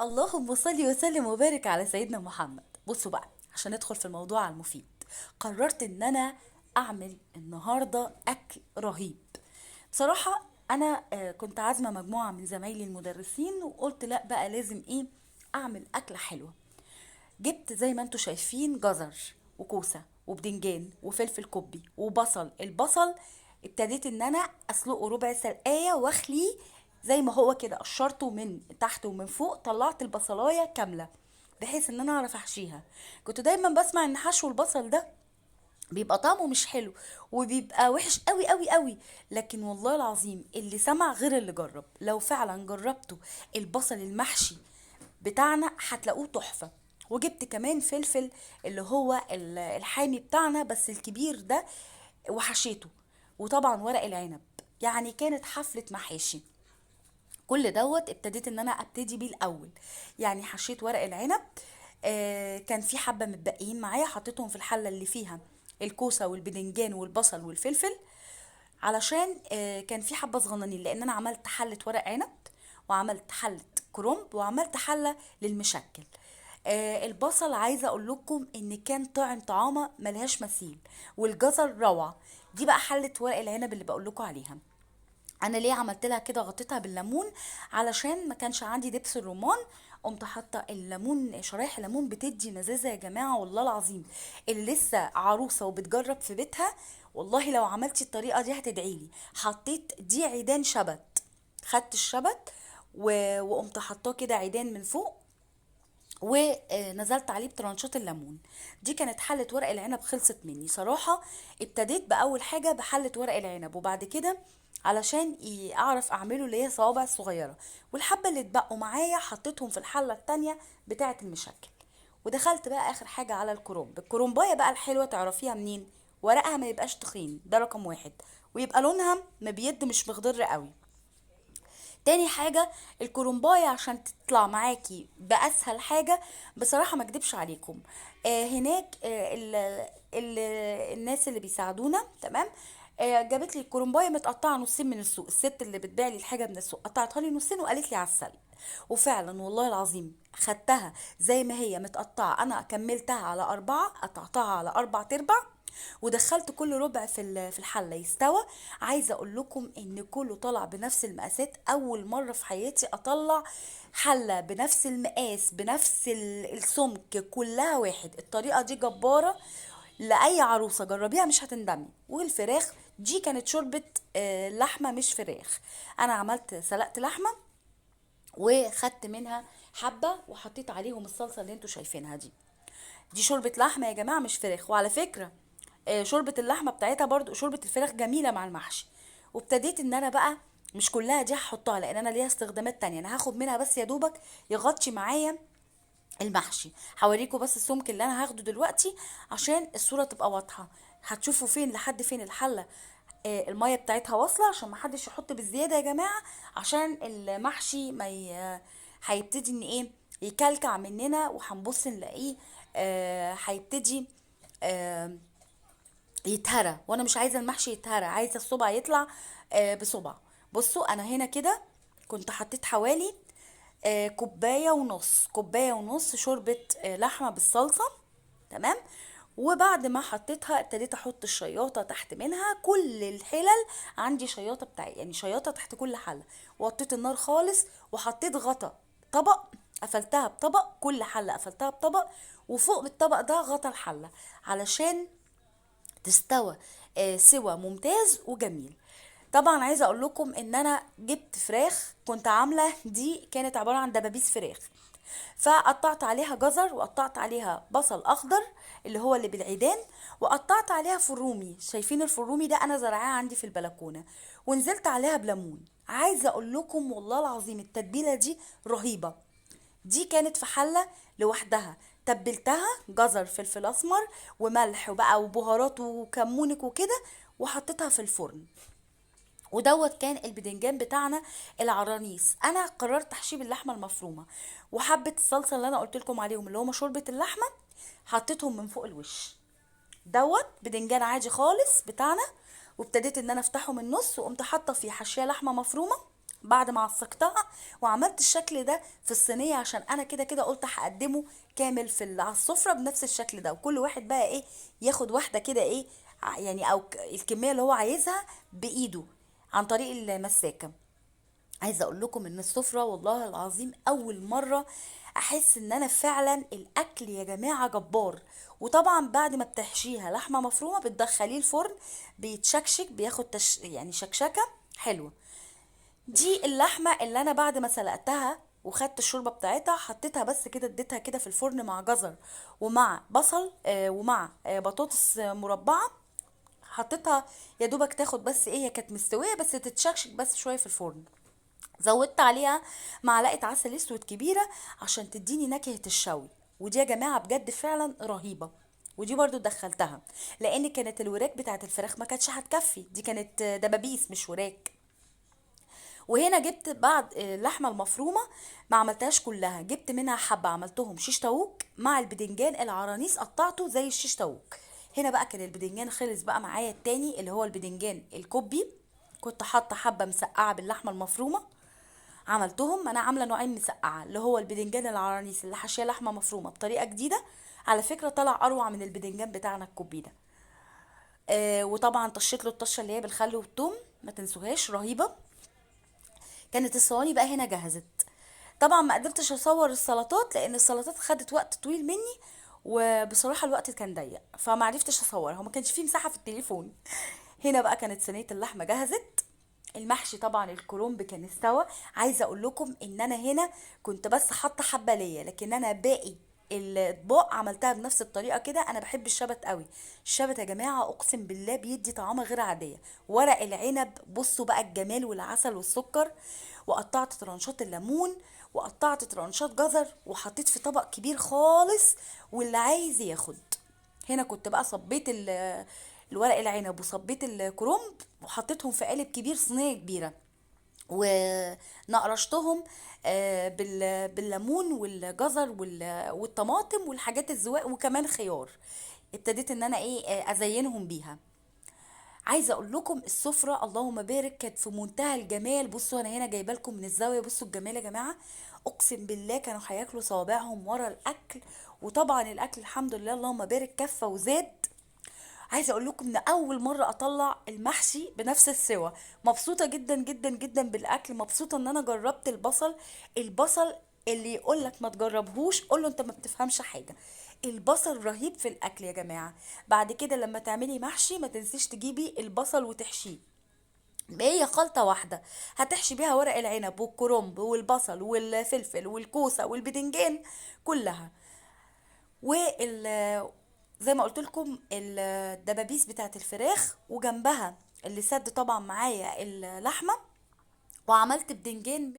اللهم صل وسلم وبارك على سيدنا محمد. بصوا بقى عشان ندخل في الموضوع المفيد. قررت ان انا اعمل النهارده اكل رهيب. بصراحه انا كنت عازمه مجموعه من زمايلي المدرسين وقلت لا بقى لازم اعمل اكله حلوه. جبت زي ما انتوا شايفين جزر وكوسه وبدنجان وفلفل كوبي وبصل. البصل ابتديت ان انا اسلقه ربع سلقايه واخليه زي ما هو كده، قشرته من تحت ومن فوق، طلعت البصلايه كامله بحيث ان انا اعرف احشيها. كنت دايما بسمع ان حشو البصل ده بيبقى طعمه مش حلو وبيبقى وحش قوي قوي قوي، لكن والله العظيم اللي سمع غير اللي جرب. لو فعلا جربته البصل المحشي بتاعنا هتلاقوه تحفة. وجبت كمان فلفل اللي هو الحامي بتاعنا بس الكبير ده وحشيته. وطبعا ورق العنب، يعني كانت حفلة محاشي. كل دوت ابتديت ان انا ابتدي بيه الاول. يعني حشيت ورق العنب، كان في حبة متبقيين معايا حطيتهم في الحلة اللي فيها الكوسة والبدنجان والبصل والفلفل، علشان كان في حبة صغننين، لان انا عملت حلة ورق عنب وعملت حلة كرنب وعملت حلة للمشكل. البصل عايزة اقول لكم ان كان طعم طعامة ملهاش مثيل، والجزر روعة. دي بقى حلة ورق العنب اللي بقول لكم عليها. انا ليه عملت لها كده، غطيتها بالليمون علشان ما كانش عندي دبس الرمان. قمت حاطه الليمون، شرايح الليمون بتدي مزازه يا جماعه والله العظيم. اللي لسه عروسه وبتجرب في بيتها والله لو عملتي الطريقه دي هتدعيلي. حطيت دي عيدان شبت، خدت الشبت وقمت حطاه كده عيدان من فوق، ونزلت عليه بترانشات الليمون. دي كانت حلة ورق العنب، خلصت مني صراحة. ابتديت بأول حاجة بحلة ورق العنب، وبعد كده علشان اعرف اعمله اللي هي صوابع صغيرة، والحبة اللي اتبقوا معايا حطيتهم في الحلة التانية بتاعة المشكل. ودخلت بقى اخر حاجة على الكرنب. الكرنباية بقى الحلوة تعرفيها منين؟ ورقها ما يبقاش تخين، ده رقم واحد، ويبقى لونها مبيض مش مخضر قوي. تاني حاجة الكرومباية عشان تطلع معاكي بأسهل حاجة، بصراحة ما اكدبش عليكم، هناك الناس اللي بيساعدونا تمام، جابت لي الكرومباية متقطعة نصين من السوق. الست اللي بتبيع لي الحاجة من السوق قطعتها لي نصين وقالت لي على السلق. وفعلا والله العظيم خدتها زي ما هي متقطعة، انا كملتها على اربعة، قطعتها على اربع تربع، ودخلت كل ربع في الحله يستوى. عايزه اقول لكم ان كله طلع بنفس المقاسات. اول مره في حياتي اطلع حله بنفس المقاس بنفس السمك كلها واحد. الطريقه دي جباره، لاي عروسه جربيها مش هتندمي. والفراخ دي كانت شوربه لحمه مش فراخ. انا عملت سلقت لحمه وخدت منها حبه وحطيت عليهم الصلصه اللي انتوا شايفينها دي. دي شوربة لحمة يا جماعة مش فراخ. وعلى فكرة شوربة اللحمة بتاعتها برضو شوربة الفراخ جميلة مع المحشي. وابتديت ان انا بقى مش كلها دي هحطها لان انا ليها استخدامات تانية، انا هاخد منها بس يا دوبك يغطي معايا المحشي. هوريكم بس السمك اللي انا هاخده دلوقتي عشان الصورة تبقى واضحة. هتشوفوا فين لحد فين الحلة المية بتاعتها واصلة، عشان محدش يحط بالزيادة يا جماعة، عشان المحشي ما هيبتدي ان يكلكع مننا وهنبص نلاقيه هيبتدي آه يتهرى. وانا مش عايزه المحشي يتهرى، عايزه الصبع يطلع بصبع. بصوا انا هنا كده كنت حطيت حوالي كوبايه ونص شوربه لحمه بالصلصه. تمام. وبعد ما حطيتها ابتديت احط الشياطه تحت منها. كل الحلل عندي شياطه بتاعي، يعني شياطه تحت كل حله. وطيت النار خالص وحطيت غطا طبق، قفلتها بطبق، كل حله قفلتها بطبق، وفوق بالطبق ده غطا الحله علشان تستوى سوى ممتاز وجميل. طبعا عايزه اقول لكم ان انا جبت فراخ كنت عامله، دي كانت عباره عن دبابيس فراخ، فقطعت عليها جزر وقطعت عليها بصل اخضر اللي هو اللي بالعيدان، وقطعت عليها فرومي. شايفين الفرومي ده انا زرعاه عندي في البلكونه، ونزلت عليها بليمون. عايزه اقول لكم والله العظيم التتبيله دي رهيبه. دي كانت في حلة لوحدها، تبلتها جزر فلفل اسمر وملح وبقى وبهارات وكمونك وكده، وحطيتها في الفرن. ودوت كان البدنجان بتاعنا العرانيس. انا قررت احشيه باللحمه المفرومه، وحبه الصلصه اللي انا قلت لكم عليهم اللي هما شوربه اللحمه حطيتهم من فوق الوش. دوت بدنجان عادي خالص بتاعنا. وابتديت ان انا افتحه من النص وقمت حاطه فيه حشيه لحمه مفرومه بعد ما عصقتها وعملت الشكل ده في الصينيه، عشان انا كده كده قلت هقدمه كامل على السفره بنفس الشكل ده، وكل واحد بقى ايه ياخد واحده كده ايه، يعني او الكميه اللي هو عايزها بايده عن طريق المساكه. عايزه اقول لكم ان السفره والله العظيم اول مره احس ان انا فعلا الاكل يا جماعه جبار. وطبعا بعد ما بتحشيها لحمه مفرومه بتدخليه الفرن، بيتشكشك، بياخد يعني شكشكه حلوه. دي اللحمه اللي انا بعد ما سلقتها وخدت الشوربه بتاعتها حطيتها بس كده، اديتها كده في الفرن مع جزر ومع بصل ومع بطاطس مربعه. حطيتها يا دوبك تاخد بس ايه، هي كانت مستويه بس تتشكشك بس شويه في الفرن. زودت عليها معلقه عسل اسود كبيره عشان تديني نكهه الشوي. ودي يا جماعه بجد فعلا رهيبه. ودي برضو دخلتها، لان كانت الوراك بتاعت الفراخ ما كانتش هتكفي، دي كانت دبابيس مش وراك. وهنا جبت بعد اللحمه المفرومه، ما عملتهاش كلها، جبت منها حبه عملتهم شيش طاووق مع البدنجان العرانيس قطعته زي الشيش طاووق. هنا بقى كان البدنجان خلص بقى معايا التاني اللي هو البدنجان الكوبي. كنت حاطه حبه مسقعه باللحمه المفرومه، عملتهم انا عامله نوعين مسقعه، اللي هو البدنجان العرانيس اللي حاشيه لحمه مفرومه بطريقه جديده، على فكره طلع اروع من البدنجان بتاعنا الكوبي ده. وطبعا طشيت له الطشه اللي هي بالخل والثوم، ما تنسوهاش رهيبه. كانت الصواني بقى هنا جهزت. طبعا ما قدرتش اصور السلطات لان السلطات خدت وقت طويل مني، وبصراحه الوقت كان ضيق فما عرفتش اصورها وما كانش فيه مساحه في التليفون. هنا بقى كانت صينيه اللحمه جهزت. المحشي طبعا الكرنب كان استوى. عايزه اقول لكم ان انا هنا كنت بس حاطه حبه ليا، لكن انا باقي الاطباق عملتها بنفس الطريقه كده. انا بحب الشبت قوي. الشبت يا جماعه اقسم بالله بيدي طعامه غير عاديه. ورق العنب بصوا بقى الجمال والعسل والسكر، وقطعت ترانشات الليمون، وقطعت ترانشات جزر، وحطيت في طبق كبير خالص واللي عايز ياخد. هنا كنت بقى صبيت الورق العنب وصبيت الكرنب وحطيتهم في قالب كبير، صينيه كبيره، ونقرشتهم بالليمون والجزر والطماطم والحاجات الزواق وكمان خيار. ابتديت ان انا ايه ازينهم بيها. عايزه اقول لكم السفره اللهم بارك كانت في منتهى الجمال. بصوا انا هنا جايبه لكم من الزاويه، بصوا الجمال يا جماعه. اقسم بالله كانوا هياكلوا صوابعهم ورا الاكل. وطبعا الاكل الحمد لله اللهم بارك كفى وزاد. عايزه اقول لكم ان اول مره اطلع المحشي بنفس السوا. مبسوطه جدا جدا جدا بالاكل، مبسوطه ان انا جربت البصل. البصل اللي يقول لك ما تجربهوش قول له انت ما بتفهمش حاجه. البصل رهيب في الاكل يا جماعه. بعد كده لما تعملي محشي ما تنسيش تجيبي البصل وتحشيه. هي خلطة واحدة هتحشي بيها ورق العنب والكرنب والبصل والفلفل والكوسة والبدنجان كلها. وال زي ما قلت لكم الدبابيس بتاعت الفراخ، وجنبها اللي سد طبعا معايا اللحمه، وعملت بدنجان